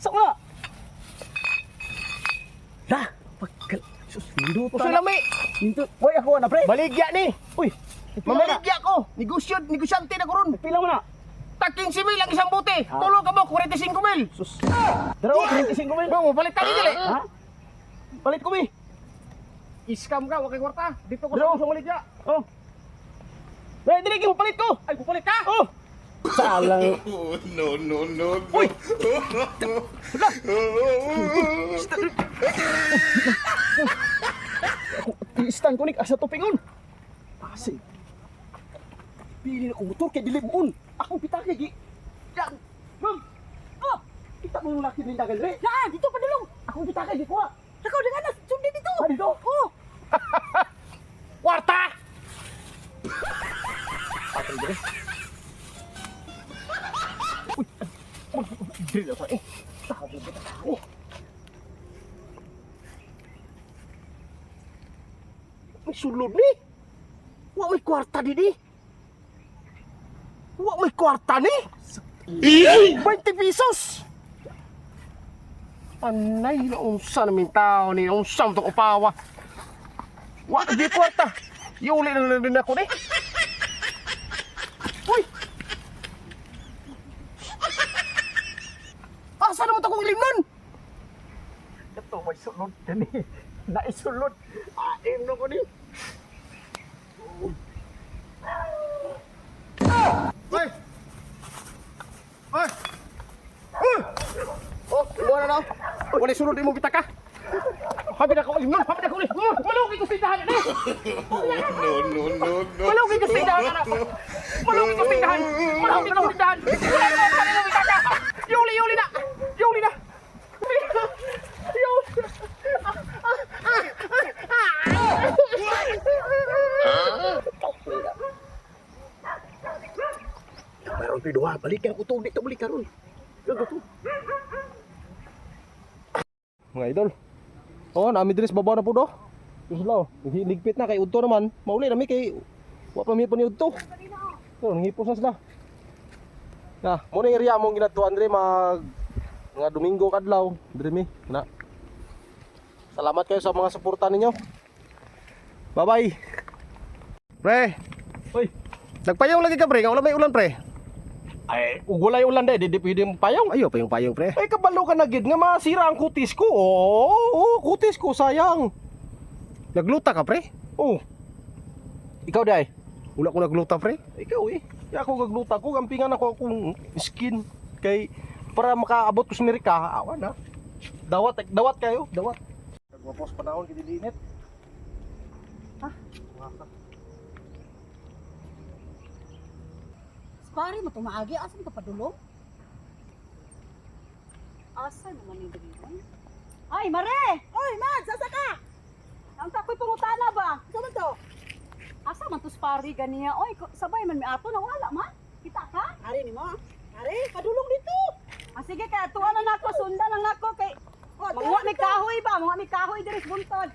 Sa nga. Dah, pagkal. Sus, nindot Usa lami. Nindot. Hoy, ako na pre. Baligya ni. Uy, Mamaligya ko. Negosyante na ko ron. Pila mo na. Tag 15 mil ang isang bote. Tulo ka mo 45 mil. Sus. Daro, 25 mil. Bang mo palit tani dili. Ha? Palit ko mi. Iskam ka, wa kay kwarta. Dito ko Bro. sa maligya. Oh. Dali, dali, mo palit ko. Ay, pupalit ka. Oh. Salang. Oh, no, no, no, no. Uy. Tiistan ko ni asa tupingon. Kasi. Pili na ko motor kay dili moon. Ako pitake gi. Yan. Ma'am. Oh. Kita mo yung laki ng dagal re. Yan, dito padulong. Ako pitake gi ko. Ikaw dengan na sundin dito. Ah, dito? Oh. Kwarta. Patay dire. Uy. Dili na eh. Tabi kita tayo. May sulod ni. Wa may kwarta di. Wa may kwarta ni. 20 pesos. Anay na unsa na min tao ni unsa mo to upawa. Wa di kwarta. Yuli na lang din ako ni. Uy. Asa na mo to kong ilimnon? Ito may sulod ni. Naisulod. Aim na ko ni. Hoy. Hoy. Oh, wala na. Wala sunod mo kita ka. Habi na ko ilimnon, habi na ko ulit. Malugi ko sa tindahan ni. No, no, no, no. Malugi ko sa tindahan na. Malugi ko sa tindahan. Malugi ko sa tindahan. Wala na ako kanina kita ka. Yuli na. Yuli na. Mayroon pido ha. Balikan ko to. Dito balik karon. Gago to. Mga idol. Oh, nami diri sa baba na po do. Suslaw, ligpit na kay udto naman. Mauli nami kay wa pa mi pa ni udto. So, ngipos na sila. Na, mo na area mong ginatuan diri mag mga Domingo kadlaw diri mi. Na. Salamat kayo sa mga suporta ninyo. Bye-bye. Pre. Hoy. Nagpayong lagi ka pre, wala may ulan pre. Ay, ugulay ulan de. Di pwede mo payong. Ayo pa yung payong pre. Ay kabalo ka na gid nga masira ang kutis ko. Oh, kutis ko sayang. Nagluta ka pre? Oh. Ikaw day. Wala ko nagluta pre. Ikaw eh. Kaya ako nagluta ko, gampingan ako akong skin kay para makaabot ko sa Amerika. Awa na. Dawat kayo, dawat. Nagwapos panahon kay dinit. Pare mo tumaagi asan ka padulong? Asa naman ni diri? Ay, mare! Oy, man, sasa ka? Ang takoy pangutana ba? Saan to? Asa man to pare ganiya? Oy, sabay man mi ato na wala man. Kita ka? Ari ni mo. Ari, padulong dito. Ah, sige kay atuan na nako, sundan lang nako kay mga may kahoy ba? Mga may kahoy diri sa buntod.